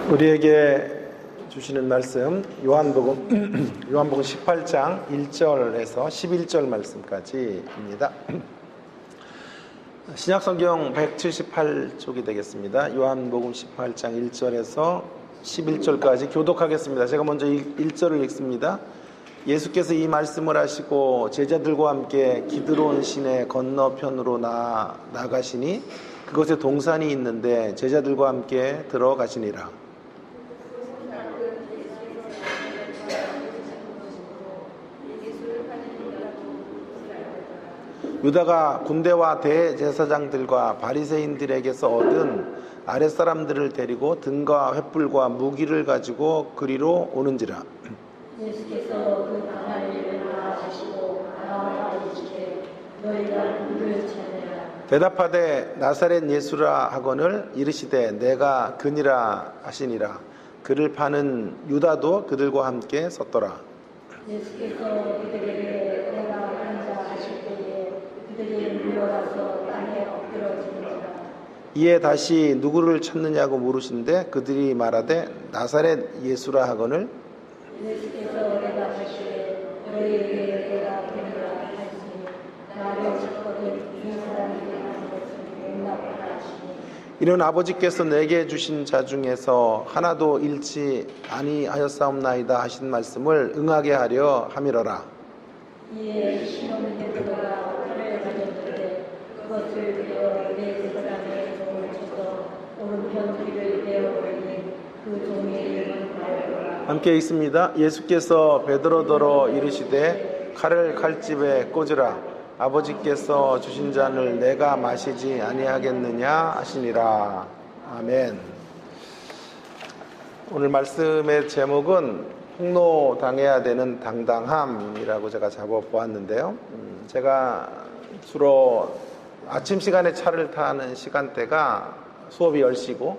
우리에게 주시는 말씀 요한복음 18장 1절에서 11절 말씀까지입니다. 신약성경 178쪽이 되겠습니다. 요한복음 18장 1절에서 11절까지 교독하겠습니다. 제가 먼저 1절을 읽습니다. 예수께서 이 말씀을 하시고 제자들과 함께 기드론 시내 건너편으로 나가시니 그곳에 동산이 있는데 제자들과 함께 들어가시니라. 유다가 군대와 대제사장들과 바리새인들에게서 얻은 아랫사람들을 데리고 등과 횃불과 무기를 가지고 그리로 오는지라. 예수께서 그 강한 일을 나아가시고 나와 이르시되 너희가 누구를 찾느냐. 대답하되 나사렛 예수라 하거늘 이르시되 내가 그니라 하시니라. 그를 파는 유다도 그들과 함께 섰더라. 예수께서 그들에게 내가 앉아 하실 때에 그들이 물러가서 땅에 엎드러지니라. 이에 다시 누구를 찾느냐고 물으신데 그들이 말하되 나사렛 예수라 하거늘. 예수께서 대답하시되 너희에게 내가 그니라 하시니 나를 찾거든 이 사람이 하는 것은 용납하라 하시니. 이는 아버지께서 내게 주신 자 중에서 하나도 잃지 아니하였사옵나이다 하신 말씀을 응하게 하려 함이러라. 이에 시몬 베드로가 칼을 가졌는데 그것을 베어 네 사람의 종을 쳐서 오른편 귀를 베어버리니 그 종의 이름은 말더라. 함께 읽습니다. 예수께서 베드로더러 이르시되 칼을 칼집에 꽂으라. 아버지께서 주신 잔을 내가 마시지 아니하겠느냐 하시니라. 아멘. 오늘 말씀의 제목은 폭로당해야 되는 당당함이라고 제가 잡아보았는데요. 제가 주로 아침 시간에 차를 타는 시간대가 수업이 10시고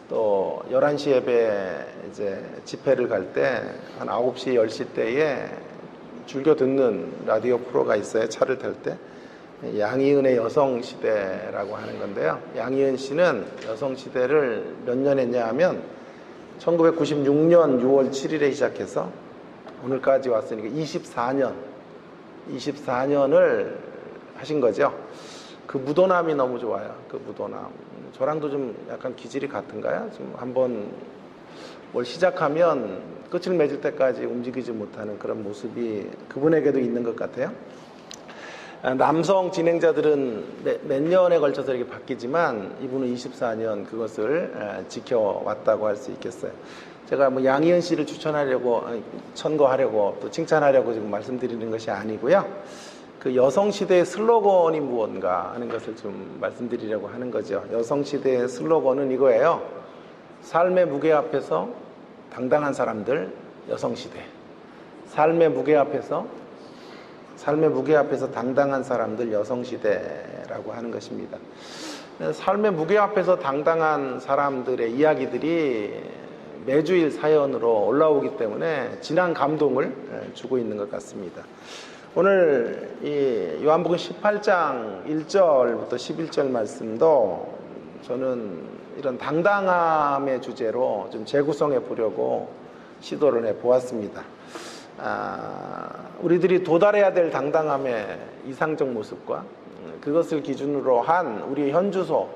또 11시 예배 이제 집회를 갈 때 한 9시, 10시 때에 즐겨 듣는 라디오 프로가 있어요. 차를 탈 때. 양희은의 여성시대라고 하는 건데요. 양희은 씨는 여성시대를 몇 년 했냐 하면 1996년 6월 7일에 시작해서 오늘까지 왔으니까 24년을 하신 거죠. 그 무도남이 너무 좋아요. 그 무도남. 저랑도 좀 약간 기질이 같은가요? 좀 한번 뭘 시작하면 끝을 맺을 때까지 움직이지 못하는 그런 모습이 그분에게도 있는 것 같아요. 남성 진행자들은 몇 년에 걸쳐서 이렇게 바뀌지만 이분은 24년 그것을 지켜왔다고 할 수 있겠어요. 제가 뭐 양희은 씨를 천거하려고 또 칭찬하려고 지금 말씀드리는 것이 아니고요. 그 여성시대의 슬로건이 무언가 하는 것을 좀 말씀드리려고 하는 거죠. 여성시대의 슬로건은 이거예요. 삶의 무게 앞에서 당당한 사람들, 여성시대. 삶의 무게 앞에서 당당한 사람들, 여성시대라고 하는 것입니다. 삶의 무게 앞에서 당당한 사람들의 이야기들이 매주일 사연으로 올라오기 때문에 진한 감동을 주고 있는 것 같습니다. 오늘 이 요한복음 18장 1절부터 11절 말씀도 저는 이런 당당함의 주제로 좀 재구성해 보려고 시도를 해 보았습니다. 우리들이 도달해야 될 당당함의 이상적 모습과 그것을 기준으로 한 우리의 현주소,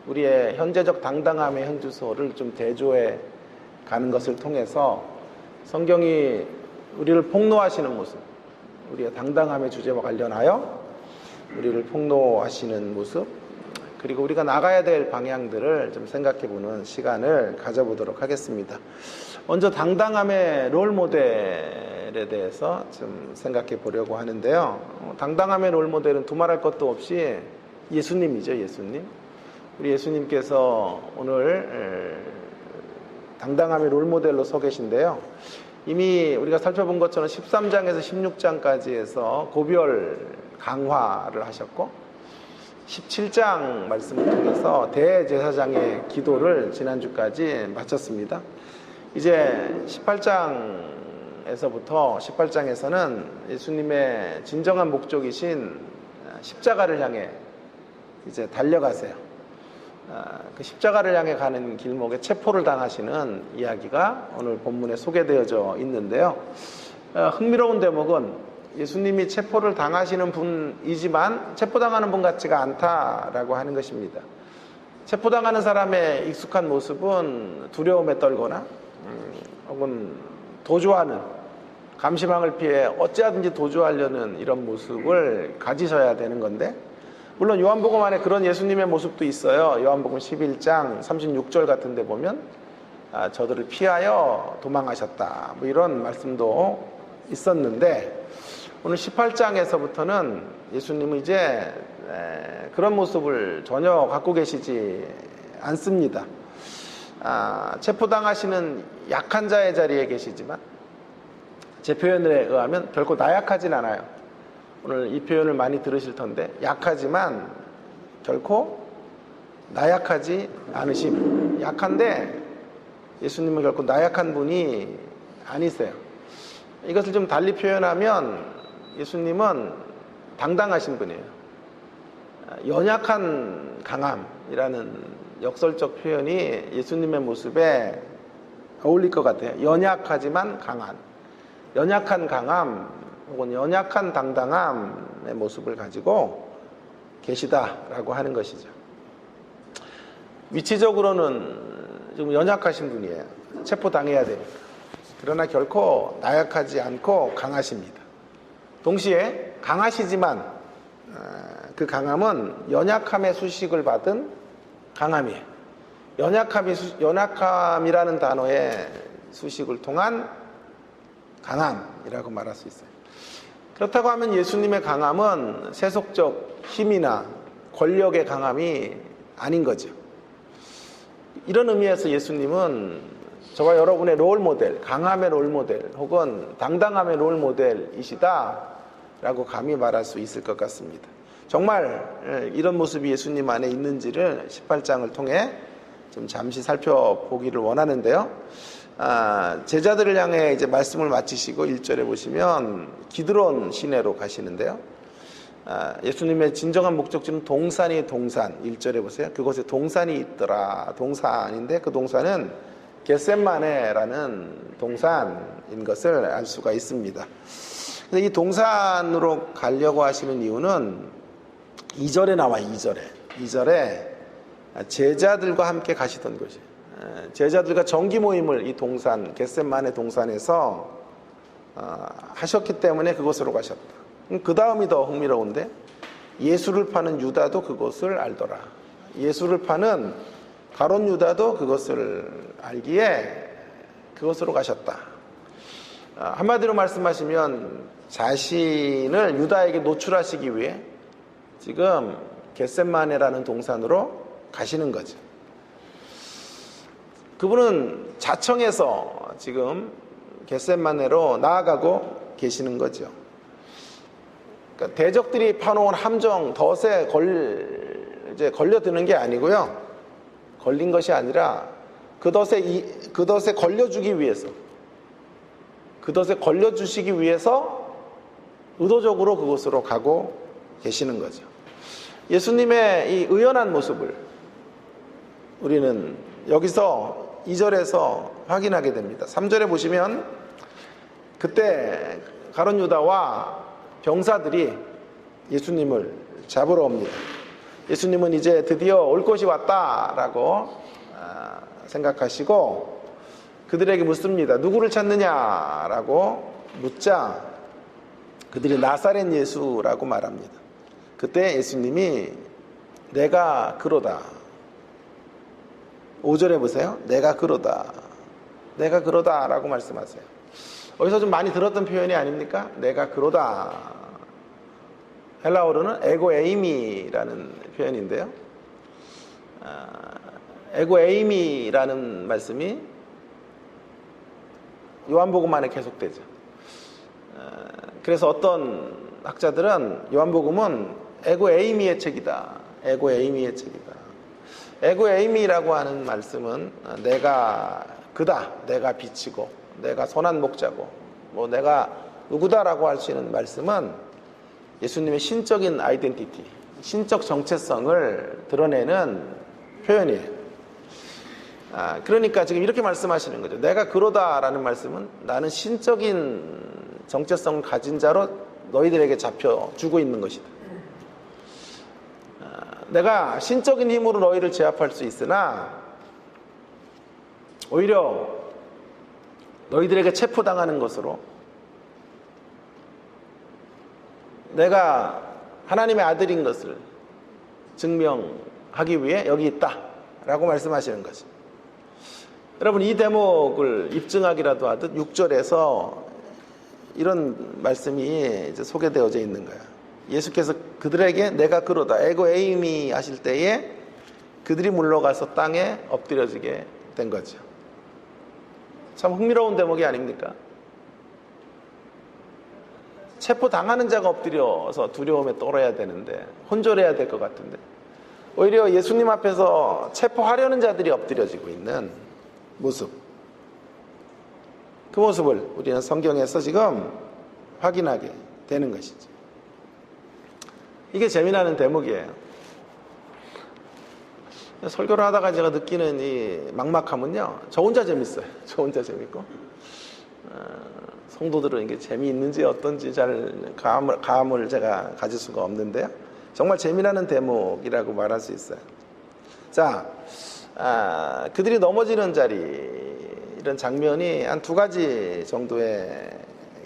우리의 현재적 당당함의 현주소를 좀 대조해 가는 것을 통해서 성경이 우리를 폭로하시는 모습, 우리의 당당함의 주제와 관련하여 우리를 폭로하시는 모습, 그리고 우리가 나가야 될 방향들을 좀 생각해보는 시간을 가져보도록 하겠습니다. 먼저 당당함의 롤모델에 대해서 좀 생각해 보려고 하는데요. 당당함의 롤모델은 두말할 것도 없이 예수님이죠. 예수님. 우리 예수님께서 오늘 당당함의 롤모델로 서 계신데요. 이미 우리가 살펴본 것처럼 13장에서 16장까지 해서 고별 강화를 하셨고 17장 말씀을 통해서 대제사장의 기도를 지난주까지 마쳤습니다. 이제 18장에서는 예수님의 진정한 목적이신 십자가를 향해 이제 달려가세요. 그 십자가를 향해 가는 길목에 체포를 당하시는 이야기가 오늘 본문에 소개되어져 있는데요. 흥미로운 대목은 예수님이 체포를 당하시는 분이지만 체포당하는 분 같지가 않다라고 하는 것입니다. 체포당하는 사람의 익숙한 모습은 두려움에 떨거나 혹은 도주하는, 감시망을 피해 어찌하든지 도주하려는 이런 모습을 가지셔야 되는 건데, 물론 요한복음 안에 그런 예수님의 모습도 있어요. 요한복음 11장 36절 같은 데 보면 저들을 피하여 도망하셨다, 뭐 이런 말씀도 있었는데, 오늘 18장에서부터는 예수님은 이제 그런 모습을 전혀 갖고 계시지 않습니다. 체포당하시는 약한 자의 자리에 계시지만 제 표현에 의하면 결코 나약하진 않아요. 오늘 이 표현을 많이 들으실 텐데, 약하지만 결코 나약하지 않으심. 약한데 예수님은 결코 나약한 분이 아니세요. 이것을 좀 달리 표현하면 예수님은 당당하신 분이에요. 연약한 강함이라는 역설적 표현이 예수님의 모습에 어울릴 것 같아요. 연약하지만 강한, 연약한 강함 혹은 연약한 당당함의 모습을 가지고 계시다라고 하는 것이죠. 위치적으로는 좀 연약하신 분이에요. 체포당해야 되니까. 그러나 결코 나약하지 않고 강하십니다. 동시에 강하시지만 그 강함은 연약함의 수식을 받은 강함이에요. 연약함이라는 단어의 수식을 통한 강함이라고 말할 수 있어요. 그렇다고 하면 예수님의 강함은 세속적 힘이나 권력의 강함이 아닌 거죠. 이런 의미에서 예수님은 저와 여러분의 롤모델, 강함의 롤모델 혹은 당당함의 롤모델이시다라고 감히 말할 수 있을 것 같습니다. 정말 이런 모습이 예수님 안에 있는지를 18장을 통해 좀 잠시 살펴보기를 원하는데요. 제자들을 향해 이제 말씀을 마치시고 1절에 보시면 기드론 시내로 가시는데요. 예수님의 진정한 목적지는 동산이 동산. 1절에 보세요. 그곳에 동산이 있더라. 동산인데 그 동산은 겟셋마네라는 동산인 것을 알 수가 있습니다. 근데 이 동산으로 가려고 하시는 이유는 2절에 나와. 2절에 제자들과 함께 가시던 곳이에요. 제자들과 정기 모임을 이 동산, 겟셋마네 동산에서 하셨기 때문에 그곳으로 가셨다. 그 다음이 더 흥미로운데, 예수를 파는 유다도 그것을 알더라. 예수를 파는 가롯 유다도 그것을 알기에 그것으로 가셨다. 한마디로 말씀하시면 자신을 유다에게 노출하시기 위해 지금 겟셋마네라는 동산으로 가시는 거죠. 그분은 자청해서 지금 겟셋마네로 나아가고 계시는 거죠. 그러니까 대적들이 파놓은 함정, 덫에 걸려드는 게 아니고요. 걸린 것이 아니라 그 덫에 걸려주기 위해서, 그 덫에 걸려주시기 위해서 의도적으로 그곳으로 가고 계시는 거죠. 예수님의 이 의연한 모습을 우리는 여기서 2절에서 확인하게 됩니다. 3절에 보시면 그때 가롯 유다와 병사들이 예수님을 잡으러 옵니다. 예수님은 이제 드디어 올 것이 왔다라고 생각하시고 그들에게 묻습니다. 누구를 찾느냐라고 묻자 그들이 나사렛 예수라고 말합니다. 그때 예수님이 내가 그로다. 5절에 보세요. 내가 그로다. 내가 그로다라고 말씀하세요. 어디서 좀 많이 들었던 표현이 아닙니까? 내가 그로다. 헬라어로는 에고에이미라는 표현인데요. 에고에이미라는 말씀이 요한복음 안에 계속되죠. 그래서 어떤 학자들은 요한복음은 에고에이미의 책이다. 에고에이미의 책이다. 에고에이미라고 하는 말씀은 내가 그다. 내가 빛이고 내가 선한 목자고 뭐 내가 누구다라고 할 수 있는 말씀은 예수님의 신적인 아이덴티티, 신적 정체성을 드러내는 표현이에요. 그러니까 지금 이렇게 말씀하시는 거죠. 내가 그러다라는 말씀은 나는 신적인 정체성을 가진 자로 너희들에게 잡혀주고 있는 것이다. 내가 신적인 힘으로 너희를 제압할 수 있으나 오히려 너희들에게 체포당하는 것으로 내가 하나님의 아들인 것을 증명하기 위해 여기 있다 라고 말씀하시는 거죠. 여러분, 이 대목을 입증하기라도 하듯 6절에서 이런 말씀이 이제 소개되어져 있는 거예요. 예수께서 그들에게 내가 그러다 에고 에이미 하실 때에 그들이 물러가서 땅에 엎드려지게 된 거죠. 참 흥미로운 대목이 아닙니까? 체포당하는 자가 엎드려서 두려움에 떨어야 되는데, 혼절해야 될 것 같은데 오히려 예수님 앞에서 체포하려는 자들이 엎드려지고 있는 모습, 그 모습을 우리는 성경에서 지금 확인하게 되는 것이죠. 이게 재미나는 대목이에요. 설교를 하다가 제가 느끼는 이 막막함은요, 저 혼자 재밌어요. 저 혼자 재밌고 성도들은 이게 재미있는지 어떤지 잘 감을 제가 가질 수가 없는데요, 정말 재미나는 대목이라고 말할 수 있어요. 자, 그들이 넘어지는 자리, 이런 장면이 한 두 가지 정도의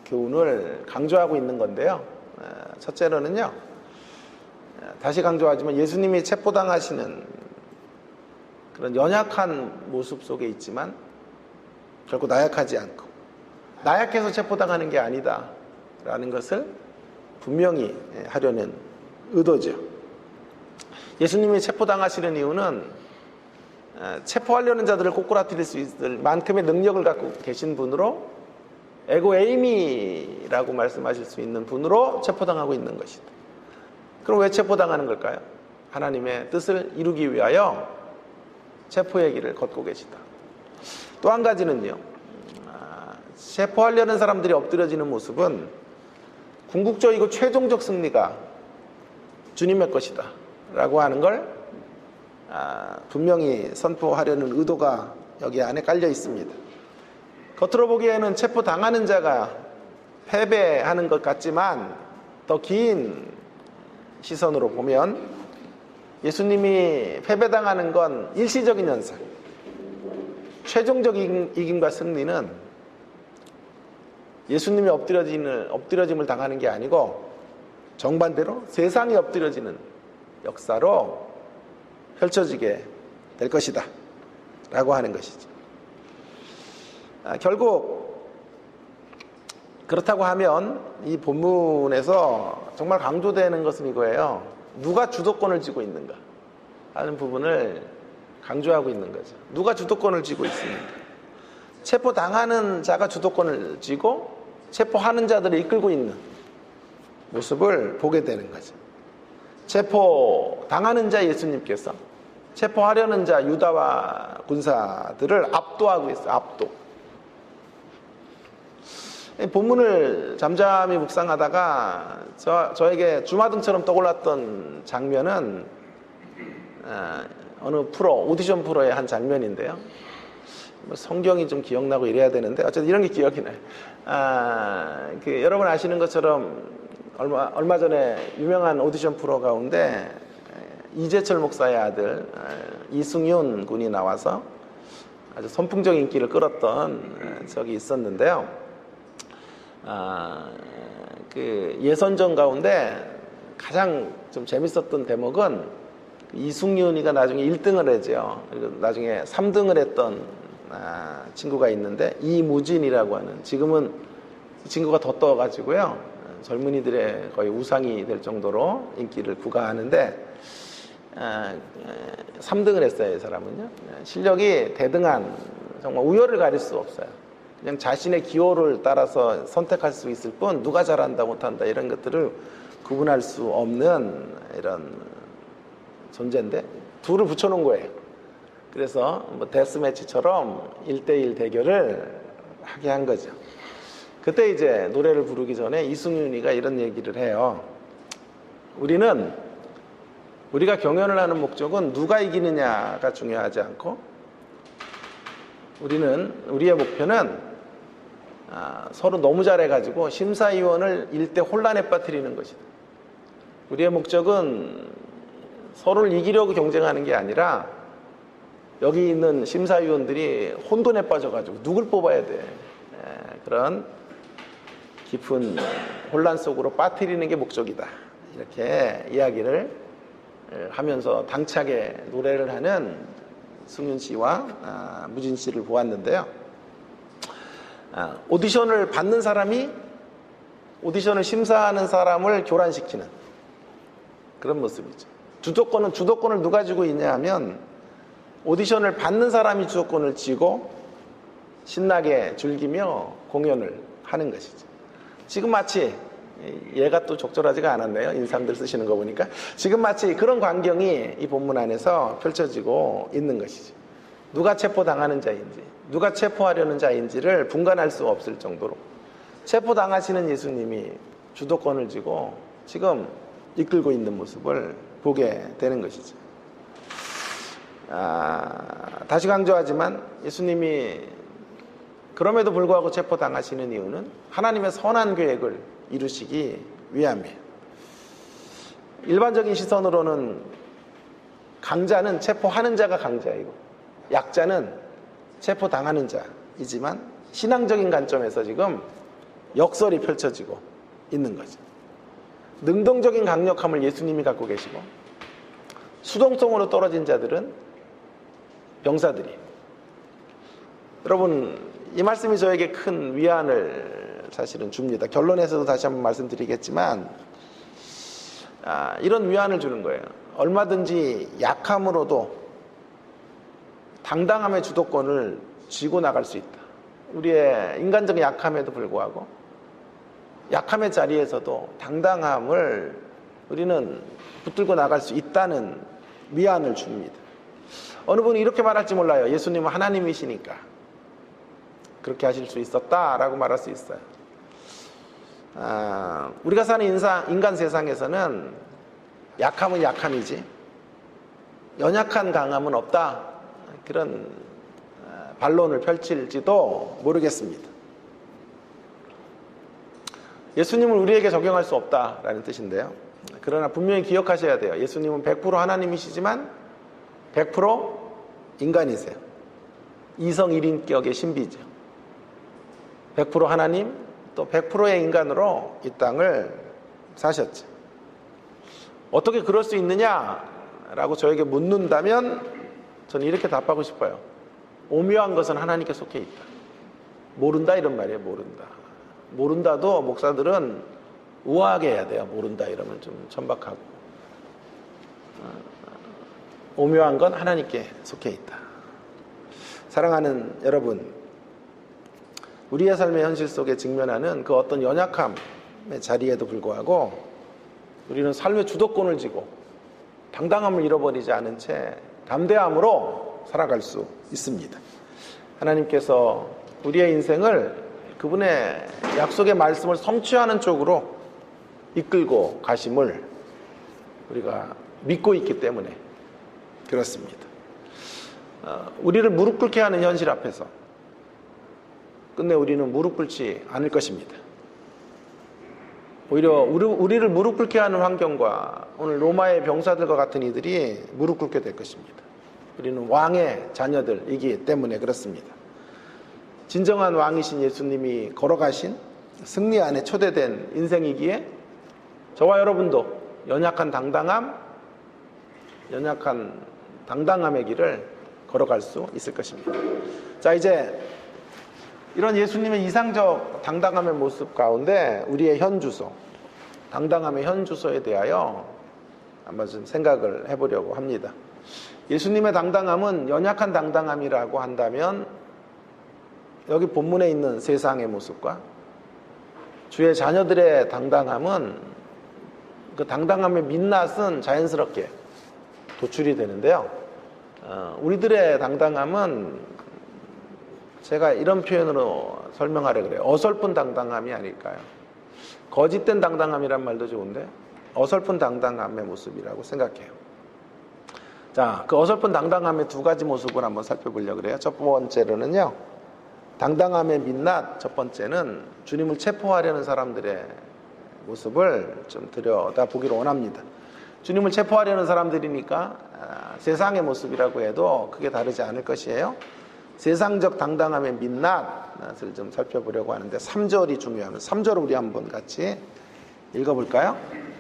교훈을 강조하고 있는 건데요. 첫째로는요, 다시 강조하지만 예수님이 체포당하시는 그런 연약한 모습 속에 있지만 결코 나약하지 않고, 나약해서 체포당하는 게 아니다 라는 것을 분명히 하려는 의도죠. 예수님이 체포당하시는 이유는 체포하려는 자들을 꼬꾸라뜨릴 수 있을 만큼의 능력을 갖고 계신 분으로, 에고 에이미라고 말씀하실 수 있는 분으로 체포당하고 있는 것이다. 그럼 왜 체포당하는 걸까요? 하나님의 뜻을 이루기 위하여 체포의 길을 걷고 계시다. 또 한 가지는요, 체포하려는 사람들이 엎드려지는 모습은 궁극적이고 최종적 승리가 주님의 것이다 라고 하는 걸 분명히 선포하려는 의도가 여기 안에 깔려 있습니다. 겉으로 보기에는 체포당하는 자가 패배하는 것 같지만 더 긴 시선으로 보면 예수님이 패배당하는 건 일시적인 현상, 최종적인 이김과 승리는 예수님이 엎드려짐을 당하는 게 아니고 정반대로 세상이 엎드려지는 역사로 펼쳐지게 될 것이다 라고 하는 것이죠. 결국 그렇다고 하면 이 본문에서 정말 강조되는 것은 이거예요. 누가 주도권을 쥐고 있는가 하는 부분을 강조하고 있는 거죠. 누가 주도권을 쥐고 있습니까? 체포당하는 자가 주도권을 쥐고 체포하는 자들을 이끌고 있는 모습을 보게 되는 거죠. 체포당하는 자 예수님께서 체포하려는 자 유다와 군사들을 압도하고 있어요. 압도. 본문을 잠잠히 묵상하다가 저에게 주마등처럼 떠올랐던 장면은 어느 오디션 프로의 한 장면인데요. 성경이 좀 기억나고 이래야 되는데 어쨌든 이런 게 기억이 나요. 여러분 아시는 것처럼 얼마 전에 유명한 오디션 프로 가운데 이재철 목사의 아들 이승윤 군이 나와서 아주 선풍적 인기를 끌었던 적이 있었는데요. 예선전 가운데 가장 좀 재밌었던 대목은 이승윤이가 나중에 1등을 했죠. 그리고 나중에 3등을 했던 친구가 있는데 이무진이라고 하는, 지금은 이 친구가 더 떠가지고요, 젊은이들의 거의 우상이 될 정도로 인기를 부과하는데 3등을 했어요. 이 사람은요, 실력이 대등한, 정말 우열을 가릴 수 없어요. 그냥 자신의 기호를 따라서 선택할 수 있을 뿐 누가 잘한다 못한다 이런 것들을 구분할 수 없는 이런 존재인데 둘을 붙여놓은 거예요. 그래서 데스매치처럼 1대1 대결을 하게 한 거죠. 그때 이제 노래를 부르기 전에 이승윤이가 이런 얘기를 해요. 우리는 우리가 경연을 하는 목적은 누가 이기느냐가 중요하지 않고 우리의 목표는 서로 너무 잘해가지고 심사위원을 일대 혼란에 빠뜨리는 것이다. 우리의 목적은 서로를 이기려고 경쟁하는 게 아니라 여기 있는 심사위원들이 혼돈에 빠져가지고 누굴 뽑아야 돼. 그런 깊은 혼란 속으로 빠뜨리는 게 목적이다. 이렇게 이야기를 하면서 당차게 노래를 하는 승윤 씨와 무진 씨를 보았는데요. 오디션을 받는 사람이 오디션을 심사하는 사람을 교란시키는 그런 모습이죠. 주도권을 누가 쥐고 있냐 하면 오디션을 받는 사람이 주도권을 쥐고 신나게 즐기며 공연을 하는 것이죠. 지금 마치 얘가 또 적절하지가 않았네요. 인상들 쓰시는 거 보니까. 지금 마치 그런 광경이 이 본문 안에서 펼쳐지고 있는 것이죠. 누가 체포당하는 자인지, 누가 체포하려는 자인지를 분간할 수 없을 정도로 체포당하시는 예수님이 주도권을 쥐고 지금 이끌고 있는 모습을 보게 되는 것이죠. 다시 강조하지만 예수님이 그럼에도 불구하고 체포당하시는 이유는 하나님의 선한 계획을 이루시기 위함이에요. 일반적인 시선으로는 강자는 체포하는 자가 강자이고 약자는 체포당하는 자이지만 신앙적인 관점에서 지금 역설이 펼쳐지고 있는 거죠. 능동적인 강력함을 예수님이 갖고 계시고 수동성으로 떨어진 자들은 병사들이. 여러분, 이 말씀이 저에게 큰 위안을 사실은 줍니다. 결론에서도 다시 한번 말씀드리겠지만 이런 위안을 주는 거예요. 얼마든지 약함으로도 당당함의 주도권을 쥐고 나갈 수 있다. 우리의 인간적 약함에도 불구하고 약함의 자리에서도 당당함을 우리는 붙들고 나갈 수 있다는 위안을 줍니다. 어느 분이 이렇게 말할지 몰라요. 예수님은 하나님이시니까 그렇게 하실 수 있었다라고 말할 수 있어요. 우리가 사는 인간 세상에서는 약함은 약함이지 연약한 강함은 없다. 그런 반론을 펼칠지도 모르겠습니다. 예수님을 우리에게 적용할 수 없다라는 뜻인데요. 그러나 분명히 기억하셔야 돼요. 예수님은 100% 하나님이시지만 100% 인간이세요. 이성 1인격의 신비죠. 100% 하나님 또 100%의 인간으로 이 땅을 사셨죠. 어떻게 그럴 수 있느냐라고 저에게 묻는다면 저는 이렇게 답하고 싶어요. 오묘한 것은 하나님께 속해 있다. 모른다 이런 말이에요. 모른다. 모른다도 목사들은 우아하게 해야 돼요. 모른다 이러면 좀 천박하고. 오묘한 건 하나님께 속해 있다. 사랑하는 여러분, 우리의 삶의 현실 속에 직면하는 그 어떤 연약함의 자리에도 불구하고 우리는 삶의 주도권을 쥐고 당당함을 잃어버리지 않은 채 담대함으로 살아갈 수 있습니다. 하나님께서 우리의 인생을 그분의 약속의 말씀을 성취하는 쪽으로 이끌고 가심을 우리가 믿고 있기 때문에 그렇습니다. 우리를 무릎 꿇게 하는 현실 앞에서 끝내 우리는 무릎 꿇지 않을 것입니다. 오히려 우리를 무릎 꿇게 하는 환경과 오늘 로마의 병사들과 같은 이들이 무릎 꿇게 될 것입니다. 우리는 왕의 자녀들이기 때문에 그렇습니다. 진정한 왕이신 예수님이 걸어가신 승리 안에 초대된 인생이기에 저와 여러분도 연약한 당당함의 길을 걸어갈 수 있을 것입니다. 자, 이제 이런 예수님의 이상적 당당함의 모습 가운데 우리의 현주소, 당당함의 현주소에 대하여 한번 좀 생각을 해보려고 합니다. 예수님의 당당함은 연약한 당당함이라고 한다면 여기 본문에 있는 세상의 모습과 주의 자녀들의 당당함은 그 당당함의 민낯은 자연스럽게 도출이 되는데요. 우리들의 당당함은 제가 이런 표현으로 설명하려 그래요. 어설픈 당당함이 아닐까요? 거짓된 당당함이란 말도 좋은데 어설픈 당당함의 모습이라고 생각해요. 자, 그 어설픈 당당함의 두 가지 모습을 한번 살펴보려고 그래요. 첫 번째로는요, 당당함의 민낯, 첫 번째는 주님을 체포하려는 사람들의 모습을 좀 들여다보기를 원합니다. 주님을 체포하려는 사람들이니까 세상의 모습이라고 해도 크게 다르지 않을 것이에요. 세상적 당당함의 민낯을 좀 살펴보려고 하는데 3절이 중요합니다. 3절을 우리 한번 같이 읽어볼까요?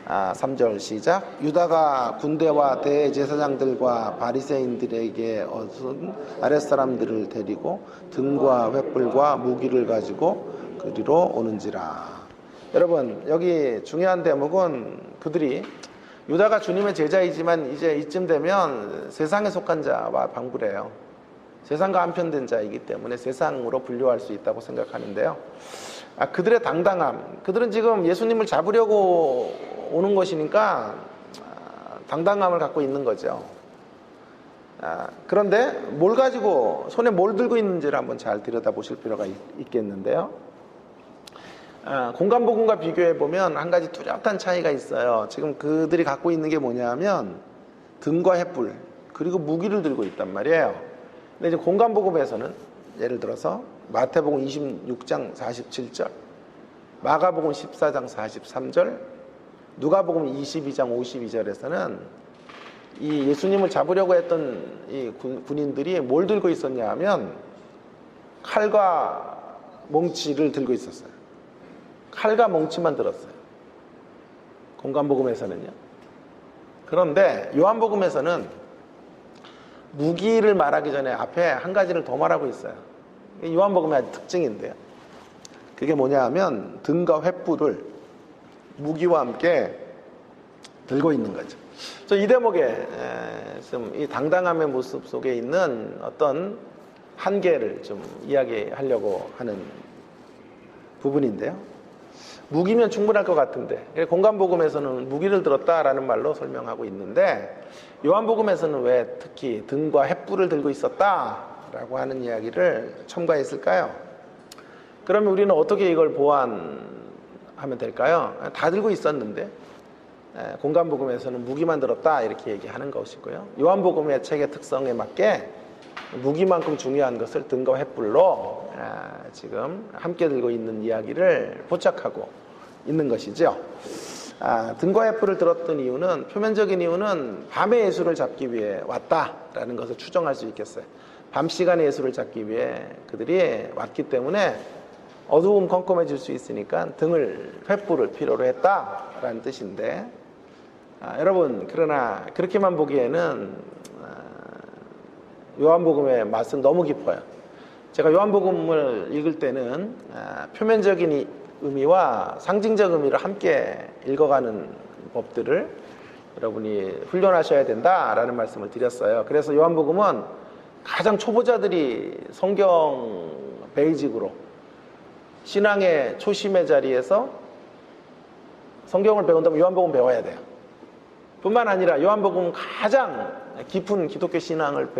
3절 시작. 유다가 군대와 대제사장들과 바리새인들에게 얻은 아랫사람들을 데리고 등과 횃불과 무기를 가지고 그리로 오는지라. 여러분, 여기 중요한 대목은 그들이 유다가 주님의 제자이지만 이제 이쯤 되면 세상에 속한 자와 방불해요. 세상과 한편된 자이기 때문에 세상으로 분류할 수 있다고 생각하는데요. 그들의 당당함, 그들은 지금 예수님을 잡으려고 오는 것이니까 당당함을 갖고 있는 거죠. 그런데 뭘 가지고, 손에 뭘 들고 있는지를 한번 잘 들여다보실 필요가 있겠는데요. 공간복음과 비교해 보면 한 가지 뚜렷한 차이가 있어요. 지금 그들이 갖고 있는 게 뭐냐면 등과 횃불 그리고 무기를 들고 있단 말이에요. 근데 이제 공간복음에서는 예를 들어서 마태복음 26장 47절, 마가복음 14장 43절, 누가복음 22장 52절에서는 이 예수님을 잡으려고 했던 이 군인들이 뭘 들고 있었냐 하면 칼과 몽치를 들고 있었어요. 칼과 몽치만 들었어요. 공간복음에서는요. 그런데 요한복음에서는 무기를 말하기 전에 앞에 한 가지를 더 말하고 있어요. 요한복음의 아주 특징인데요. 그게 뭐냐 하면 등과 횃불을 무기와 함께 들고 있는 거죠. 이 대목에 이 당당함의 모습 속에 있는 어떤 한계를 좀 이야기하려고 하는 부분인데요. 무기면 충분할 것 같은데, 공간복음에서는 무기를 들었다라는 말로 설명하고 있는데 요한복음에서는 왜 특히 등과 횃불을 들고 있었다라고 하는 이야기를 첨가했을까요? 그러면 우리는 어떻게 이걸 보완하면 될까요? 다 들고 있었는데 공간복음에서는 무기만 들었다 이렇게 얘기하는 것이고요. 요한복음의 책의 특성에 맞게 무기만큼 중요한 것을 등과 횃불로 지금 함께 들고 있는 이야기를 포착하고 있는 것이죠. 등과 횃불을 들었던 이유는, 표면적인 이유는 밤에 예수를 잡기 위해 왔다라는 것을 추정할 수 있겠어요. 밤 시간에 예수를 잡기 위해 그들이 왔기 때문에 어두움 컴컴해질 수 있으니까 횃불을 필요로 했다라는 뜻인데, 여러분, 그러나 그렇게만 보기에는 요한복음의 맛은 너무 깊어요. 제가 요한복음을 읽을 때는 표면적인 의미와 상징적 의미를 함께 읽어가는 법들을 여러분이 훈련하셔야 된다라는 말씀을 드렸어요. 그래서 요한복음은 가장 초보자들이 성경 베이직으로 신앙의 초심의 자리에서 성경을 배운다면 요한복음 배워야 돼요. 뿐만 아니라 요한복음 가장 깊은 기독교 신앙을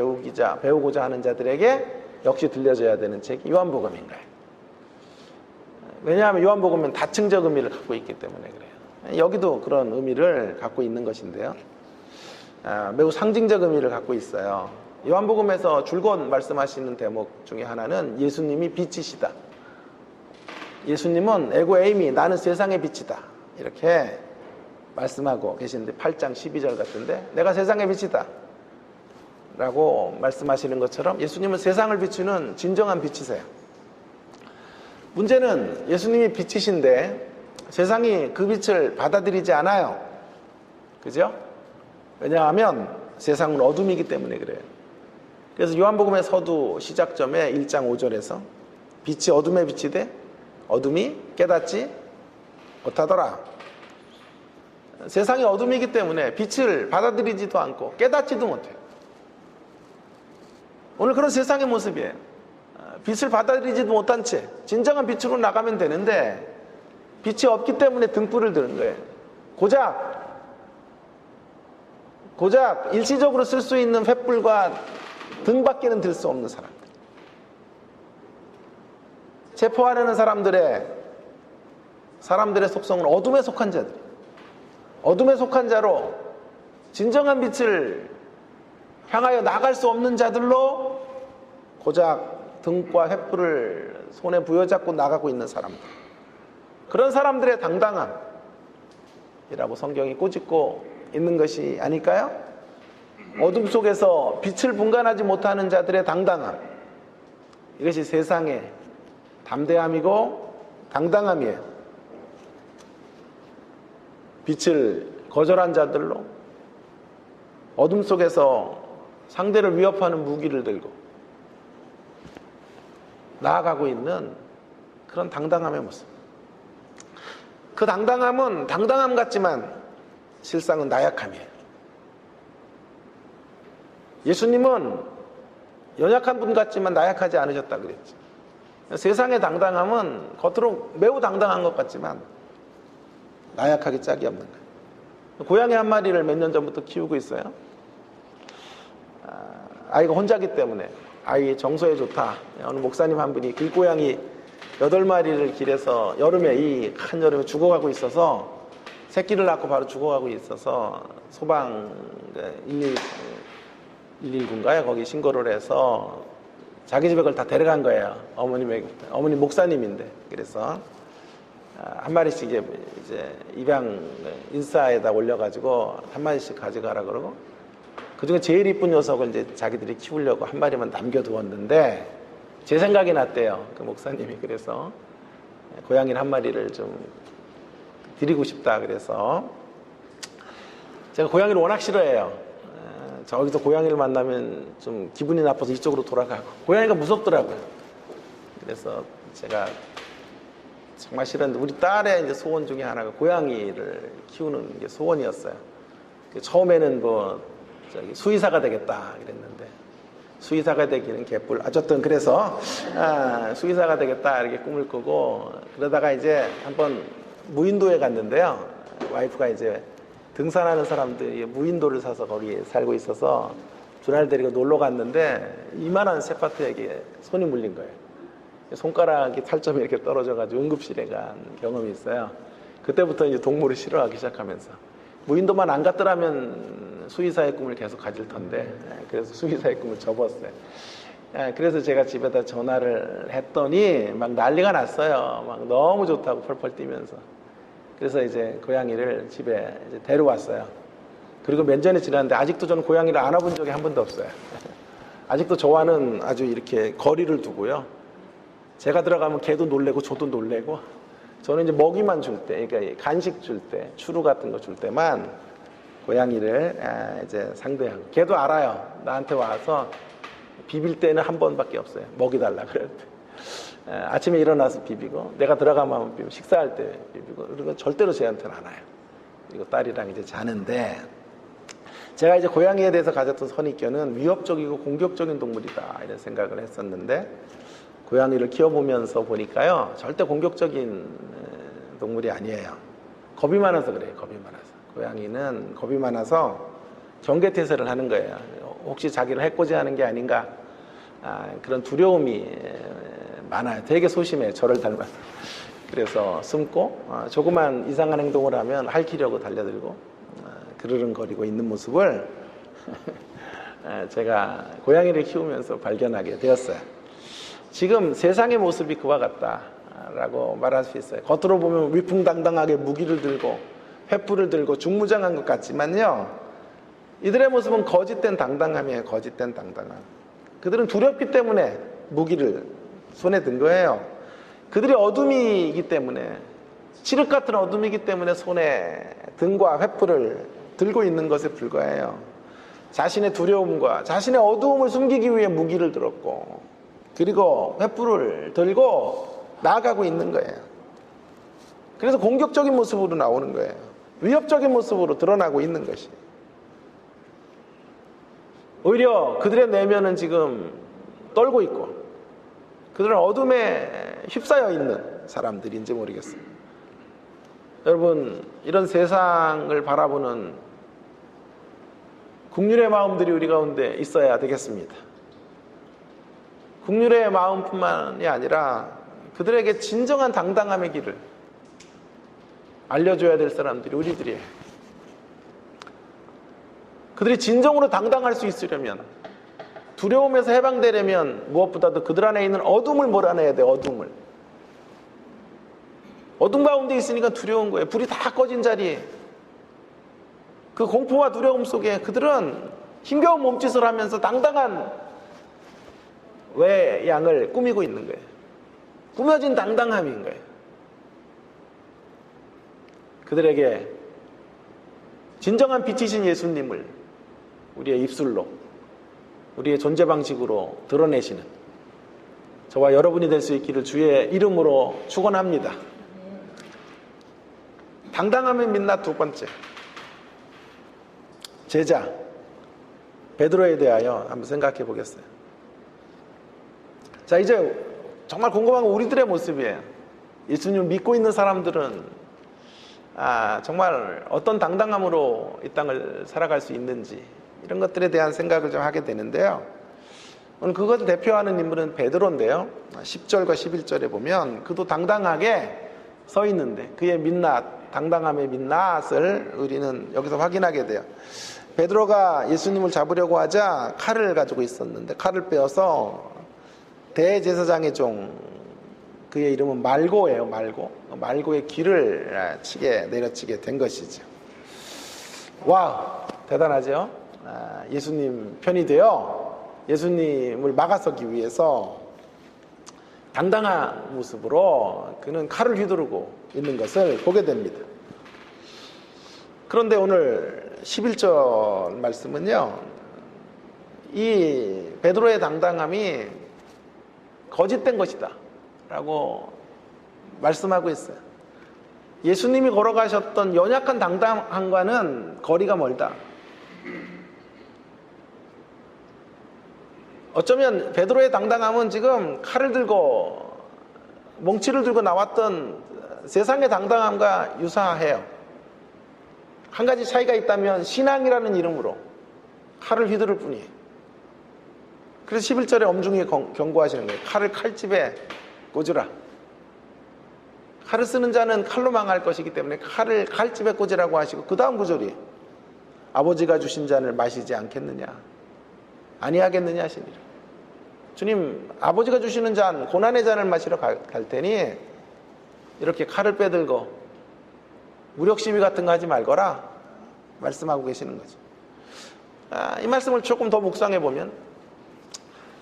배우고자 하는 자들에게 역시 들려줘야 되는 책이 요한복음인 거예요. 왜냐하면 요한복음은 다층적 의미를 갖고 있기 때문에 그래요. 여기도 그런 의미를 갖고 있는 것인데요. 매우 상징적 의미를 갖고 있어요. 요한복음에서 줄곧 말씀하시는 대목 중에 하나는 예수님이 빛이시다. 예수님은 에고 에이미, 나는 세상의 빛이다. 이렇게 말씀하고 계시는데 8장 12절 같은데, 내가 세상의 빛이다 라고 말씀하시는 것처럼 예수님은 세상을 비추는 진정한 빛이세요. 문제는 예수님이 빛이신데 세상이 그 빛을 받아들이지 않아요. 그죠? 왜냐하면 세상은 어둠이기 때문에 그래요. 그래서 요한복음의 서두 시작점에 1장 5절에서 빛이 어둠에 비치되 어둠이 깨닫지 못하더라. 세상이 어둠이기 때문에 빛을 받아들이지도 않고 깨닫지도 못해요. 오늘 그런 세상의 모습이에요. 빛을 받아들이지도 못한 채 진정한 빛으로 나가면 되는데 빛이 없기 때문에 등불을 드는 거예요. 고작 일시적으로 쓸 수 있는 횃불과 등밖에는 들 수 없는 사람들, 체포하려는 사람들의 속성은 어둠에 속한 자들, 어둠에 속한 자로 진정한 빛을 향하여 나갈 수 없는 자들로 고작 등과 횃불을 손에 부여잡고 나가고 있는 사람들, 그런 사람들의 당당함이라고 성경이 꾸짖고 있는 것이 아닐까요? 어둠 속에서 빛을 분간하지 못하는 자들의 당당함, 이것이 세상의 담대함이고 당당함이에요. 빛을 거절한 자들로 어둠 속에서 상대를 위협하는 무기를 들고 나아가고 있는 그런 당당함의 모습. 그 당당함은 당당함 같지만 실상은 나약함이에요. 예수님은 연약한 분 같지만 나약하지 않으셨다 그랬죠. 세상의 당당함은 겉으로 매우 당당한 것 같지만 나약하기 짝이 없는 거예요. 고양이 한 마리를 몇 년 전부터 키우고 있어요. 아이가 혼자기 때문에 아이 정서에 좋다. 어느 목사님 한 분이 길고양이 8마리를 길에서 여름에, 이 한여름에 죽어가고 있어서, 새끼를 낳고 바로 죽어가고 있어서 소방 119인가요? 거기 신고를 해서 자기 집에 그걸 다 데려간 거예요. 어머니 목사님인데. 그래서 한 마리씩 이제 입양 인스타에다 올려가지고 한 마리씩 가져가라 그러고, 그중에 제일 이쁜 녀석을 이제 자기들이 키우려고 한 마리만 남겨두었는데 제 생각이 났대요. 그 목사님이. 그래서 고양이를 한 마리를 좀 드리고 싶다 그래서, 제가 고양이를 워낙 싫어해요. 저기서 고양이를 만나면 좀 기분이 나빠서 이쪽으로 돌아가고, 고양이가 무섭더라고요. 그래서 제가 정말 싫었는데, 우리 딸의 이제 소원 중에 하나가 고양이를 키우는 게 소원이었어요. 처음에는 수의사가 되겠다 그랬는데, 수의사가 되기는 개뿔. 어쨌든 그래서 수의사가 되겠다 이렇게 꿈을 꾸고, 그러다가 이제 한번 무인도에 갔는데요. 와이프가 이제 등산하는 사람들이 무인도를 사서 거기에 살고 있어서 주날 데리고 놀러 갔는데 이만한 세파트에게 손이 물린 거예요. 손가락이 탈점이 이렇게 떨어져가지고 응급실에 간 경험이 있어요. 그때부터 이제 동물을 싫어하기 시작하면서, 무인도만 안 갔더라면 수의사의 꿈을 계속 가질 텐데, 그래서 수의사의 꿈을 접었어요. 그래서 제가 집에다 전화를 했더니 막 난리가 났어요. 막 너무 좋다고 펄펄 뛰면서. 그래서 이제 고양이를 집에 이제 데려왔어요. 그리고 몇 년이 지났는데 아직도 저는 고양이를 안아본 적이 한 번도 없어요. 아직도 저와는 아주 이렇게 거리를 두고요. 제가 들어가면 걔도 놀래고 저도 놀래고, 저는 이제 먹이만 줄 때, 그러니까 간식 줄 때, 추루 같은 거 줄 때만 고양이를 이제 상대하고, 걔도 알아요. 나한테 와서 비빌 때는 한 번밖에 없어요. 먹이달라 그럴 때. 아침에 일어나서 비비고, 내가 들어가면 한번 비비고, 식사할 때 비비고, 그리고 절대로 쟤한테는 안 와요. 그리고 딸이랑 이제 자는데, 제가 이제 고양이에 대해서 가졌던 선입견은 위협적이고 공격적인 동물이다 이런 생각을 했었는데, 고양이를 키워보면서 보니까요, 절대 공격적인 동물이 아니에요. 겁이 많아서 그래요. 겁이 많아서. 고양이는 겁이 많아서 경계태세를 하는 거예요. 혹시 자기를 해코지하는 게 아닌가, 그런 두려움이 많아요. 되게 소심해요. 저를 닮아서. 그래서 숨고 조그만 이상한 행동을 하면 핥히려고 달려들고 그르릉거리고 있는 모습을 제가 고양이를 키우면서 발견하게 되었어요. 지금 세상의 모습이 그와 같다라고 말할 수 있어요. 겉으로 보면 위풍당당하게 무기를 들고 횃불을 들고 중무장한 것 같지만요, 이들의 모습은 거짓된 당당함이에요. 거짓된 당당함. 그들은 두렵기 때문에 무기를 손에 든 거예요. 그들이 어둠이기 때문에, 칠흑 같은 어둠이기 때문에 손에 등과 횃불을 들고 있는 것에 불과해요. 자신의 두려움과 자신의 어두움을 숨기기 위해 무기를 들었고, 그리고 횃불을 들고 나아가고 있는 거예요. 그래서 공격적인 모습으로 나오는 거예요. 위협적인 모습으로 드러나고 있는 것이. 오히려 그들의 내면은 지금 떨고 있고, 그들은 어둠에 휩싸여 있는 사람들인지 모르겠어요. 여러분, 이런 세상을 바라보는 긍휼의 마음들이 우리 가운데 있어야 되겠습니다. 긍휼의 마음뿐만이 아니라 그들에게 진정한 당당함의 길을 알려줘야 될 사람들이 우리들이에요. 그들이 진정으로 당당할 수 있으려면, 두려움에서 해방되려면 무엇보다도 그들 안에 있는 어둠을 몰아내야 돼. 어둠을. 어둠 가운데 있으니까 두려운 거예요. 불이 다 꺼진 자리에, 그 공포와 두려움 속에 그들은 힘겨운 몸짓을 하면서 당당한 외양을 꾸미고 있는 거예요. 꾸며진 당당함인 거예요. 그들에게 진정한 빛이신 예수님을 우리의 입술로, 우리의 존재 방식으로 드러내시는 저와 여러분이 될 수 있기를 주의 이름으로 축원합니다. 당당함의 민낯 두 번째, 제자 베드로에 대하여 한번 생각해 보겠어요. 자, 이제 정말 궁금한 건 우리들의 모습이에요. 예수님을 믿고 있는 사람들은 정말 어떤 당당함으로 이 땅을 살아갈 수 있는지, 이런 것들에 대한 생각을 좀 하게 되는데요. 오늘 그것을 대표하는 인물은 베드로인데요. 10절과 11절에 보면 그도 당당하게 서 있는데 그의 민낯, 당당함의 민낯을 우리는 여기서 확인하게 돼요. 베드로가 예수님을 잡으려고 하자 칼을 가지고 있었는데 칼을 빼어서 대제사장의 종, 그의 이름은 말고예요. 말고의 귀를 내려치게 된 것이죠. 와우, 대단하죠? 예수님 편이 되어 예수님을 막아서기 위해서 당당한 모습으로 그는 칼을 휘두르고 있는 것을 보게 됩니다. 그런데 오늘 11절 말씀은요, 이 베드로의 당당함이 거짓된 것이다 라고 말씀하고 있어요. 예수님이 걸어가셨던 연약한 당당함과는 거리가 멀다. 어쩌면 베드로의 당당함은 지금 칼을 들고 몽치를 들고 나왔던 세상의 당당함과 유사해요. 한 가지 차이가 있다면 신앙이라는 이름으로 칼을 휘두를 뿐이에요. 그래서 11절에 엄중히 경고하시는 거예요. 칼을 칼집에 꽂으라. 칼을 쓰는 자는 칼로 망할 것이기 때문에 칼을 칼집에 꽂으라고 하시고, 그 다음 구절이 아버지가 주신 잔을 마시지 않겠느냐, 아니하겠느냐 하시니라. 주님, 아버지가 주시는 잔, 고난의 잔을 마시러 갈 테니 이렇게 칼을 빼들고 무력 시위 같은 거 하지 말거라 말씀하고 계시는 거죠. 이 말씀을 조금 더 묵상해 보면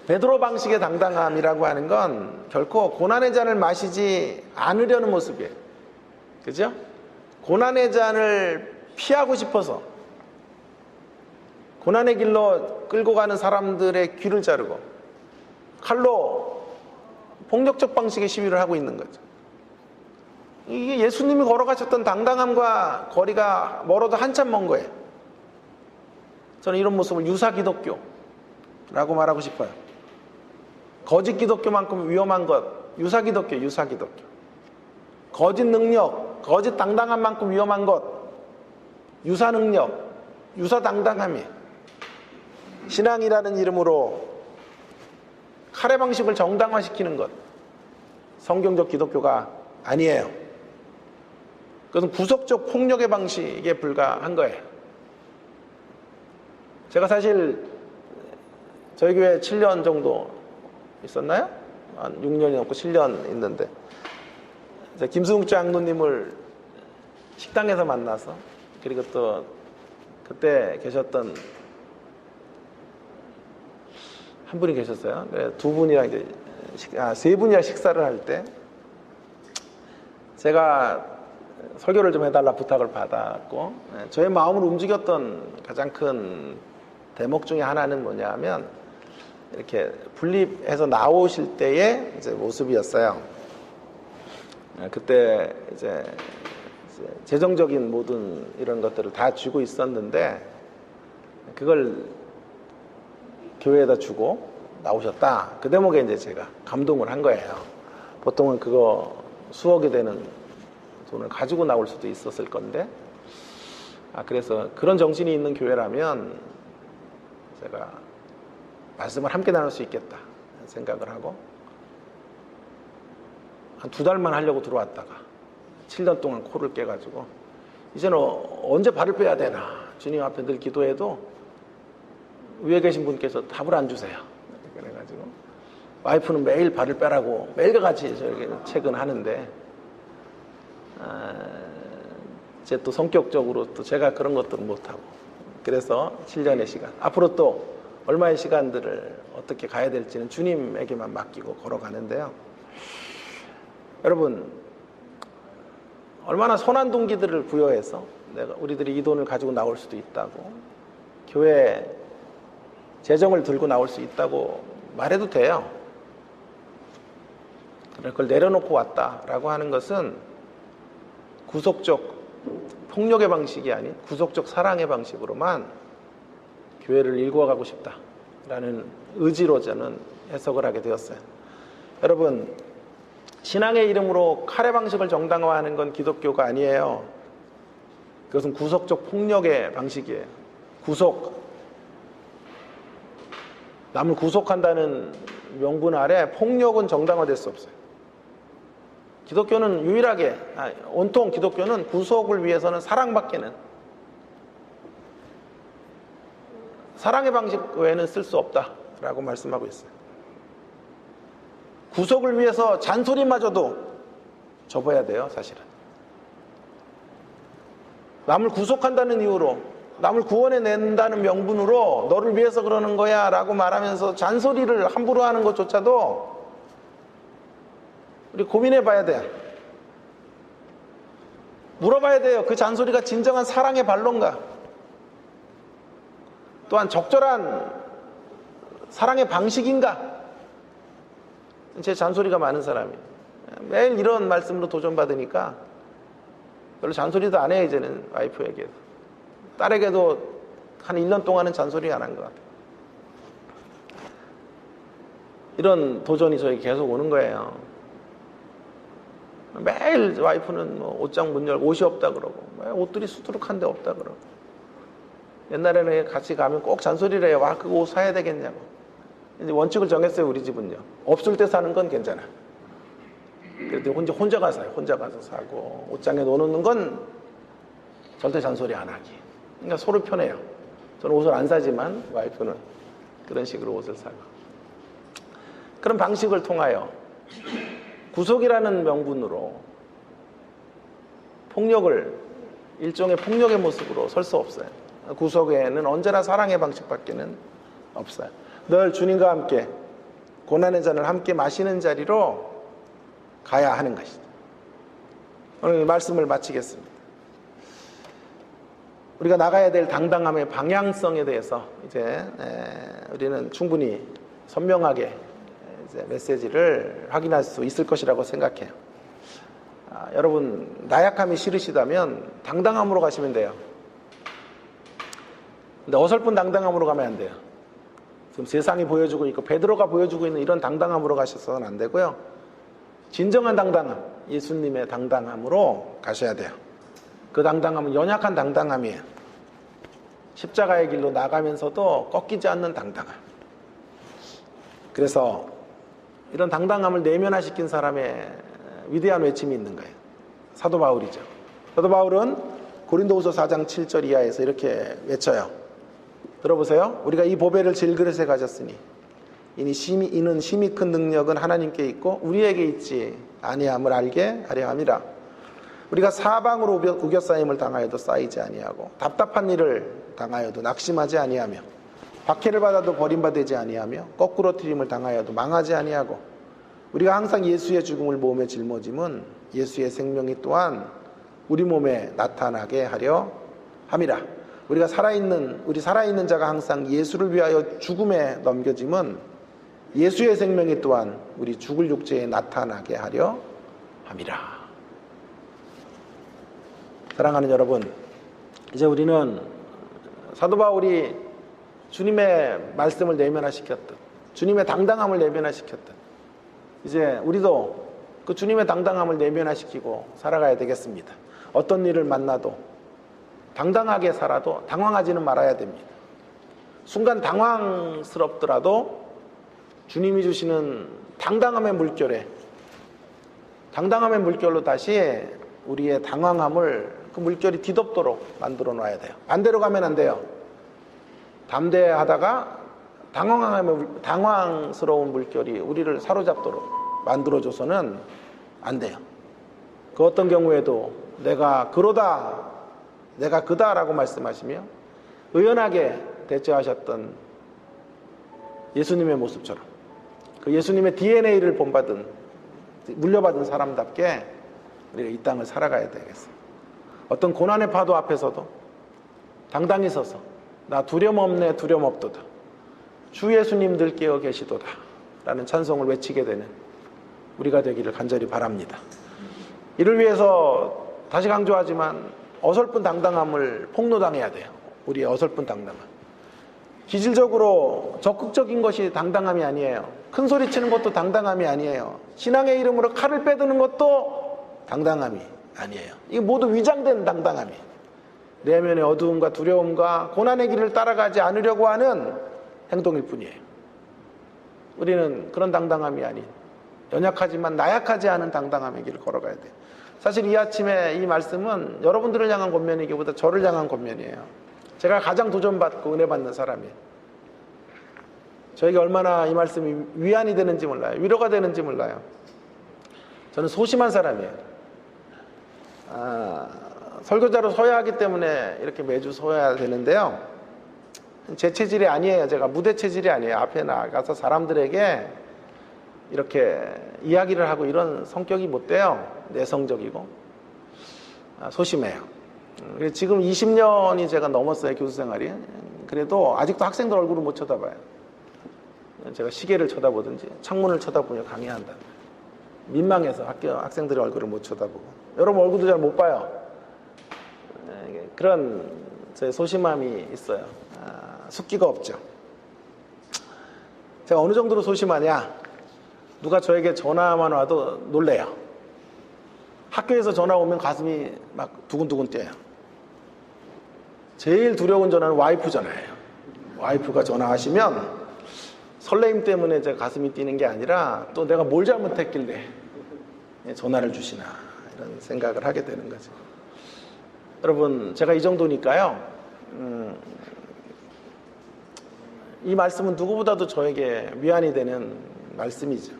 베드로 방식의 당당함이라고 하는 건 결코 고난의 잔을 마시지 않으려는 모습이에요. 그죠? 고난의 잔을 피하고 싶어서 고난의 길로 끌고 가는 사람들의 귀를 자르고 칼로 폭력적 방식의 시위를 하고 있는 거죠. 이게 예수님이 걸어가셨던 당당함과 거리가 멀어도 한참 먼 거예요. 저는 이런 모습을 유사 기독교라고 말하고 싶어요. 거짓 기독교만큼 위험한 것, 유사 기독교. 거짓 능력, 거짓 당당함만큼 위험한 것, 유사 능력, 유사 당당함이. 신앙이라는 이름으로 칼의 방식을 정당화시키는 것, 성경적 기독교가 아니에요. 그것은 구속적 폭력의 방식에 불과한 거예요. 제가 사실 저희 교회 7년 정도 있었나요? 한 6년이 넘고 7년 있는데, 김수웅 장로님을 식당에서 만나서, 그리고 또 그때 계셨던 한 분이 계셨어요. 두 분이랑 이제 세 분이랑 식사를 할 때 제가 설교를 좀 해달라 부탁을 받았고, 저의 마음을 움직였던 가장 큰 대목 중에 하나는 뭐냐면, 이렇게 분립해서 나오실 때의 이제 모습이었어요. 그때 이제 재정적인 모든 이런 것들을 다 쥐고 있었는데, 그걸 교회에다 주고 나오셨다. 그 대목에 이제 제가 감동을 한 거예요. 보통은 그거 수억이 되는 돈을 가지고 나올 수도 있었을 건데, 그래서 그런 정신이 있는 교회라면 제가 말씀을 함께 나눌 수 있겠다 생각을 하고, 한 2달만 하려고 들어왔다가 7년 동안 코를 깨가지고 이제는 언제 발을 빼야 되나, 주님 앞에 늘 기도해도 위에 계신 분께서 답을 안 주세요. 그래가지고 와이프는 매일 발을 빼라고 매일과 같이 저에게 퇴근하는데 제 또 성격적으로 또 제가 그런 것들은 못하고 그래서 7년의 시간 앞으로 또 얼마의 시간들을 어떻게 가야 될지는 주님에게만 맡기고 걸어가는데요. 여러분 얼마나 선한 동기들을 부여해서 우리들이 이 돈을 가지고 나올 수도 있다고 교회 재정을 들고 나올 수 있다고 말해도 돼요. 그걸 내려놓고 왔다라고 하는 것은 구속적 폭력의 방식이 아닌 구속적 사랑의 방식으로만 교회를 일구어가고 싶다라는 의지로 저는 해석을 하게 되었어요. 여러분 신앙의 이름으로 칼의 방식을 정당화하는 건 기독교가 아니에요. 그것은 구속적 폭력의 방식이에요. 남을 구속한다는 명분 아래 폭력은 정당화될 수 없어요. 기독교는 유일하게 온통 기독교는 구속을 위해서는 사랑밖에는 사랑의 방식 외에는 쓸 수 없다라고 말씀하고 있어요. 구속을 위해서 잔소리마저도 접어야 돼요. 사실은 남을 구속한다는 이유로 남을 구원해낸다는 명분으로 너를 위해서 그러는 거야 라고 말하면서 잔소리를 함부로 하는 것조차도 우리 고민해 봐야 돼요. 물어봐야 돼요. 그 잔소리가 진정한 사랑의 반론가? 또한 적절한 사랑의 방식인가? 제 잔소리가 많은 사람이에요. 매일 이런 말씀으로 도전받으니까 별로 잔소리도 안 해요. 이제는 와이프에게도. 딸에게도 한 1년 동안은 잔소리 안 한 것 같아요. 이런 도전이 저에게 계속 오는 거예요. 매일 와이프는 뭐 옷장 문 열고 옷이 없다 그러고 옷들이 수두룩한데 없다 그러고 옛날에는 같이 가면 꼭 잔소리를 해요. 와 그거 옷 사야 되겠냐고. 이제 원칙을 정했어요. 우리 집은요. 없을 때 사는 건 괜찮아. 그래도 혼자 가서 사요. 혼자 가서 사고 옷장에 넣어놓는 건 절대 잔소리 안 하기. 그러니까 서로 편해요. 저는 옷을 안 사지만 와이프는 그런 식으로 옷을 사고. 그런 방식을 통하여 구속이라는 명분으로 폭력을 일종의 폭력의 모습으로 설 수 없어요. 구속에는 언제나 사랑의 방식밖에는 없어요. 늘 주님과 함께 고난의 잔을 함께 마시는 자리로 가야 하는 것이죠. 오늘 말씀을 마치겠습니다. 우리가 나가야 될 당당함의 방향성에 대해서 이제 우리는 충분히 선명하게 이제 메시지를 확인할 수 있을 것이라고 생각해요. 여러분 나약함이 싫으시다면 당당함으로 가시면 돼요. 근데 어설픈 당당함으로 가면 안 돼요. 지금 세상이 보여주고 있고 베드로가 보여주고 있는 이런 당당함으로 가셔서는 안 되고요. 진정한 당당함, 예수님의 당당함으로 가셔야 돼요. 그 당당함은 연약한 당당함이에요. 십자가의 길로 나가면서도 꺾이지 않는 당당함. 그래서 이런 당당함을 내면화시킨 사람의 위대한 외침이 있는 거예요. 사도 바울이죠. 사도 바울은 고린도후서 4장 7절 이하에서 이렇게 외쳐요. 들어보세요. 우리가 이 보배를 질그릇에 가졌으니 이는 심히 큰 능력은 하나님께 있고 우리에게 있지 아니함을 알게 하려 함이라. 우리가 사방으로 우겨싸임을 당하여도 쌓이지 아니하고 답답한 일을 당하여도 낙심하지 아니하며 박해를 받아도 버림받지 아니하며 거꾸로 트림을 당하여도 망하지 아니하고 우리가 항상 예수의 죽음을 몸에 짊어짐은 예수의 생명이 또한 우리 몸에 나타나게 하려 함이라. 우리 살아있는 자가 항상 예수를 위하여 죽음에 넘겨짐은 예수의 생명이 또한 우리 죽을 육체에 나타나게 하려 함이라. 사랑하는 여러분, 이제 우리는 사도 바울이 주님의 말씀을 내면화시켰던, 주님의 당당함을 내면화시켰던, 이제 우리도 그 주님의 당당함을 내면화시키고 살아가야 되겠습니다. 어떤 일을 만나도 당당하게 살아도 당황하지는 말아야 됩니다. 순간 당황스럽더라도 주님이 주시는 당당함의 물결로 다시 우리의 당황함을 그 물결이 뒤덮도록 만들어 놔야 돼요. 반대로 가면 안 돼요. 담대하다가 당황스러운 물결이 우리를 사로잡도록 만들어줘서는 안 돼요. 그 어떤 경우에도 내가 그러다, 내가 그다라고 말씀하시며 의연하게 대처하셨던 예수님의 모습처럼 그 예수님의 DNA를 본받은, 물려받은 사람답게 우리가 이 땅을 살아가야 되겠어요. 어떤 고난의 파도 앞에서도 당당히 서서 나 두려움 없네 두려움 없도다 주 예수님 들깨어 계시도다 라는 찬송을 외치게 되는 우리가 되기를 간절히 바랍니다. 이를 위해서 다시 강조하지만 어설픈 당당함을 폭로당해야 돼요. 우리의 어설픈 당당함. 기질적으로 적극적인 것이 당당함이 아니에요. 큰 소리 치는 것도 당당함이 아니에요. 신앙의 이름으로 칼을 빼드는 것도 당당함이 아니에요. 이게 모두 위장된 당당함이에요. 내면의 어두움과 두려움과 고난의 길을 따라가지 않으려고 하는 행동일 뿐이에요. 우리는 그런 당당함이 아닌 연약하지만 나약하지 않은 당당함의 길을 걸어가야 돼요. 사실 이 아침에 이 말씀은 여러분들을 향한 권면이기보다 저를 향한 권면이에요. 제가 가장 도전받고 은혜 받는 사람이에요. 저에게 얼마나 이 말씀이 위안이 되는지 몰라요. 위로가 되는지 몰라요. 저는 소심한 사람이에요. 설교자로 서야 하기 때문에 이렇게 매주 서야 되는데요. 제 체질이 아니에요. 제가 무대 체질이 아니에요. 앞에 나가서 사람들에게 이렇게 이야기를 하고 이런 성격이 못 돼요. 내성적이고 소심해요. 지금 20년이 제가 넘었어요. 교수 생활이. 그래도 아직도 학생들 얼굴을 못 쳐다봐요. 제가 시계를 쳐다보든지 창문을 쳐다보며 강의한다. 민망해서 학생들의 얼굴을 못 쳐다보고. 여러분 얼굴도 잘 못 봐요. 그런 제 소심함이 있어요. 숙기가 없죠. 제가 어느 정도로 소심하냐? 누가 저에게 전화만 와도 놀래요. 학교에서 전화 오면 가슴이 막 두근두근 뛰어요. 제일 두려운 전화는 와이프 전화예요. 와이프가 전화하시면 설레임 때문에 제 가슴이 뛰는 게 아니라 또 내가 뭘 잘못했길래 전화를 주시나 이런 생각을 하게 되는 거죠. 여러분 제가 이 정도니까요. 이 말씀은 누구보다도 저에게 위안이 되는 말씀이죠.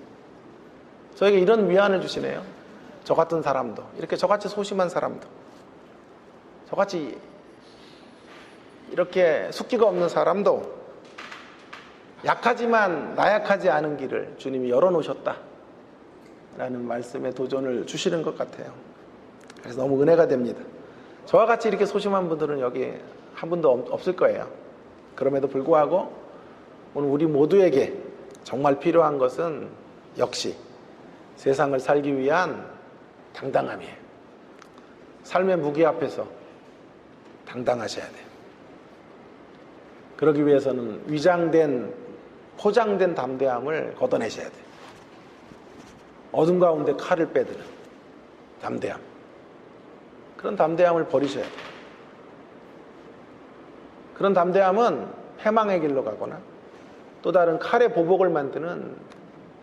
저에게 이런 위안을 주시네요. 저 같은 사람도, 이렇게 저같이 소심한 사람도, 저같이 이렇게 숙기가 없는 사람도 약하지만 나약하지 않은 길을 주님이 열어놓으셨다 라는 말씀에 도전을 주시는 것 같아요. 그래서 너무 은혜가 됩니다. 저와 같이 이렇게 소심한 분들은 여기 한 분도 없을 거예요. 그럼에도 불구하고 오늘 우리 모두에게 정말 필요한 것은 역시 세상을 살기 위한 당당함이에요. 삶의 무게 앞에서 당당하셔야 돼요. 그러기 위해서는 위장된, 포장된 담대함을 걷어내셔야 돼요. 어둠 가운데 칼을 빼드는 담대함. 그런 담대함을 버리셔야 돼요. 그런 담대함은 패망의 길로 가거나 또 다른 칼의 보복을 만드는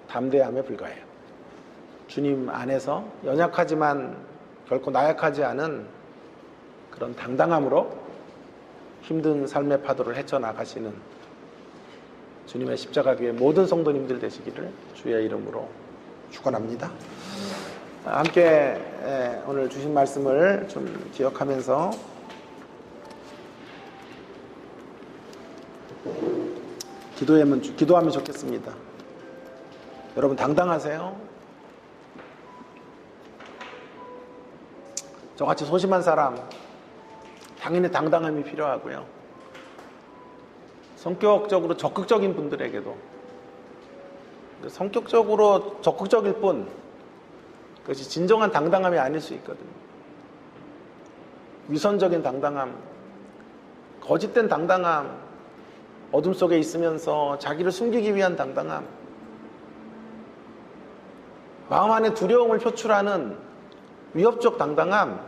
담대함에 불과해요. 주님 안에서 연약하지만 결코 나약하지 않은 그런 당당함으로 힘든 삶의 파도를 헤쳐나가시는 주님의 십자가교회 모든 성도님들 되시기를 주의 이름으로 축원합니다. 함께 오늘 주신 말씀을 좀 기억하면서 기도하면 좋겠습니다. 여러분 당당하세요. 저같이 소심한 사람 당연히 당당함이 필요하고요. 성격적으로 적극적인 분들에게도 성격적으로 적극적일 뿐 그것이 진정한 당당함이 아닐 수 있거든요. 위선적인 당당함, 거짓된 당당함, 어둠 속에 있으면서 자기를 숨기기 위한 당당함, 마음 안에 두려움을 표출하는 위협적 당당함,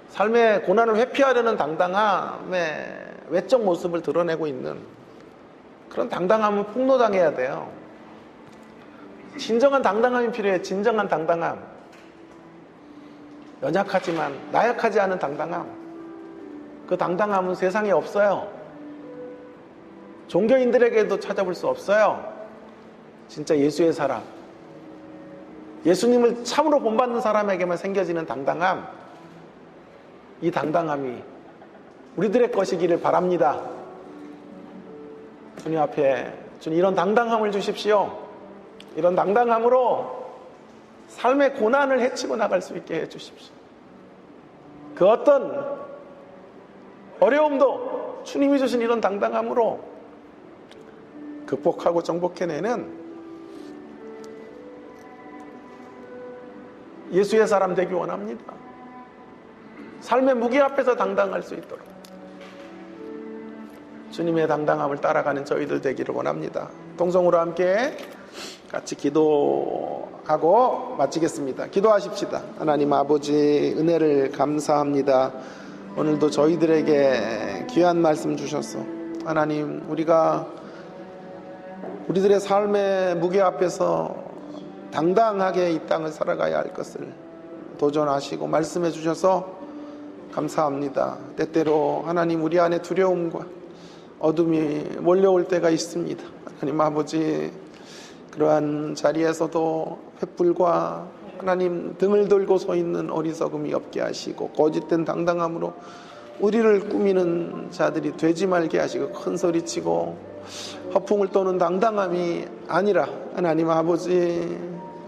삶의 고난을 회피하려는 당당함의 외적 모습을 드러내고 있는 그런 당당함은 폭로당해야 돼요. 진정한 당당함이 필요해요. 진정한 당당함. 연약하지만 나약하지 않은 당당함. 그 당당함은 세상에 없어요. 종교인들에게도 찾아볼 수 없어요. 진짜 예수의 사람, 예수님을 참으로 본받는 사람에게만 생겨지는 당당함, 이 당당함이 우리들의 것이기를 바랍니다. 주님 앞에 주님 이런 당당함을 주십시오. 이런 당당함으로 삶의 고난을 헤치고 나갈 수 있게 해주십시오. 그 어떤 어려움도 주님이 주신 이런 당당함으로 극복하고 정복해내는 예수의 사람 되기 원합니다. 삶의 무게 앞에서 당당할 수 있도록 주님의 당당함을 따라가는 저희들 되기를 원합니다. 동성으로 함께 같이 기도하고 마치겠습니다. 기도하십시다. 하나님 아버지, 은혜를 감사합니다. 오늘도 저희들에게 귀한 말씀 주셨소. 하나님, 우리들의 삶의 무게 앞에서 당당하게 이 땅을 살아가야 할 것을 도전하시고 말씀해 주셔서 감사합니다. 때때로 하나님, 우리 안에 두려움과 어둠이 몰려올 때가 있습니다. 하나님 아버지, 그러한 자리에서도 횃불과 하나님 등을 들고 서 있는 어리석음이 없게 하시고 거짓된 당당함으로 우리를 꾸미는 자들이 되지 말게 하시고 큰 소리치고 허풍을 떠는 당당함이 아니라 하나님 아버지,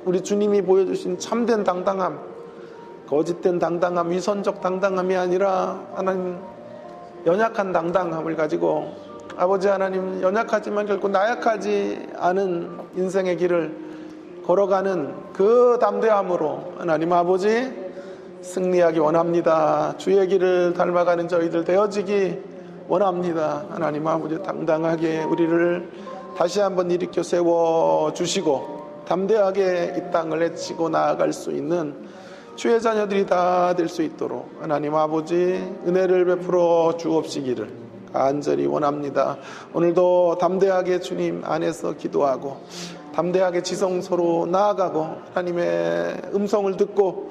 우리 주님이 보여주신 참된 당당함, 거짓된 당당함, 위선적 당당함이 아니라 하나님 연약한 당당함을 가지고 아버지 하나님, 연약하지만 결코 나약하지 않은 인생의 길을 걸어가는 그 담대함으로 하나님 아버지 승리하기 원합니다. 주의 길을 닮아가는 저희들 되어지기 원합니다. 하나님 아버지, 당당하게 우리를 다시 한번 일으켜 세워주시고 담대하게 이 땅을 헤치고 나아갈 수 있는 주의 자녀들이 다 될 수 있도록 하나님 아버지 은혜를 베풀어 주옵시기를 간절히 원합니다. 오늘도 담대하게 주님 안에서 기도하고 담대하게 지성소로 나아가고 하나님의 음성을 듣고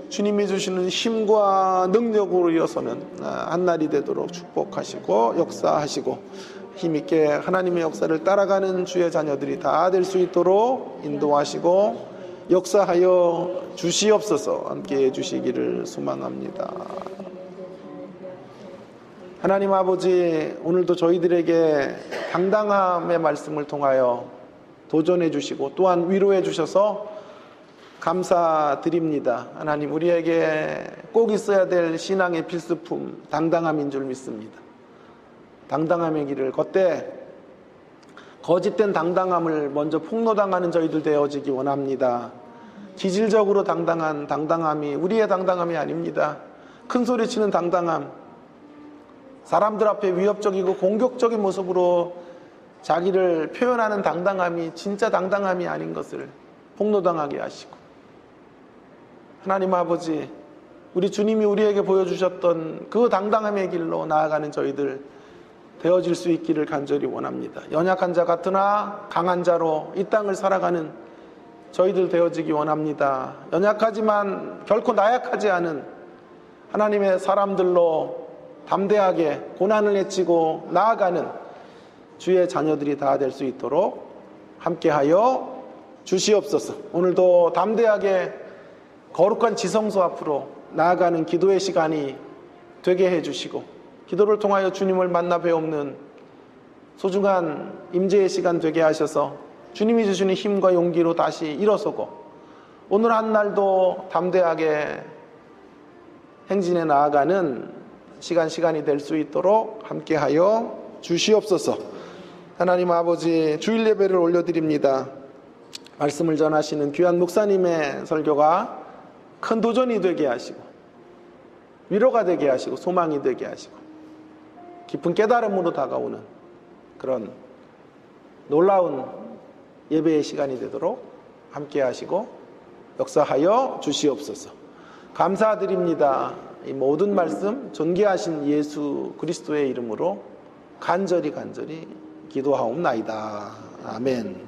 주님이 주시는 힘과 능력으로 일어서는 한날이 되도록 축복하시고 역사하시고 힘있게 하나님의 역사를 따라가는 주의 자녀들이 다 될 수 있도록 인도하시고 역사하여 주시옵소서. 함께해 주시기를 소망합니다. 하나님 아버지, 오늘도 저희들에게 당당함의 말씀을 통하여 도전해 주시고 또한 위로해 주셔서 감사드립니다. 하나님, 우리에게 꼭 있어야 될 신앙의 필수품 당당함인 줄 믿습니다. 당당함의 길을 걷되 거짓된 당당함을 먼저 폭로당하는 저희들 되어지기 원합니다. 기질적으로 당당한 당당함이 우리의 당당함이 아닙니다. 큰 소리치는 당당함, 사람들 앞에 위협적이고 공격적인 모습으로 자기를 표현하는 당당함이 진짜 당당함이 아닌 것을 폭로당하게 하시고, 하나님 아버지, 우리 주님이 우리에게 보여주셨던 그 당당함의 길로 나아가는 저희들 되어질 수 있기를 간절히 원합니다. 연약한 자 같으나 강한 자로 이 땅을 살아가는 저희들 되어지기 원합니다. 연약하지만 결코 나약하지 않은 하나님의 사람들로 담대하게 고난을 헤치고 나아가는 주의 자녀들이 다 될 수 있도록 함께하여 주시옵소서. 오늘도 담대하게 거룩한 지성소 앞으로 나아가는 기도의 시간이 되게 해주시고 기도를 통하여 주님을 만나 배우는 소중한 임재의 시간 되게 하셔서 주님이 주시는 힘과 용기로 다시 일어서고 오늘 한 날도 담대하게 행진해 나아가는 시간이 될 수 있도록 함께하여 주시옵소서. 하나님 아버지, 주일 예배를 올려드립니다. 말씀을 전하시는 귀한 목사님의 설교가 큰 도전이 되게 하시고 위로가 되게 하시고 소망이 되게 하시고 깊은 깨달음으로 다가오는 그런 놀라운 예배의 시간이 되도록 함께 하시고 역사하여 주시옵소서. 감사드립니다. 이 모든 말씀 존귀하신 예수 그리스도의 이름으로 간절히 기도하옵나이다. 아멘.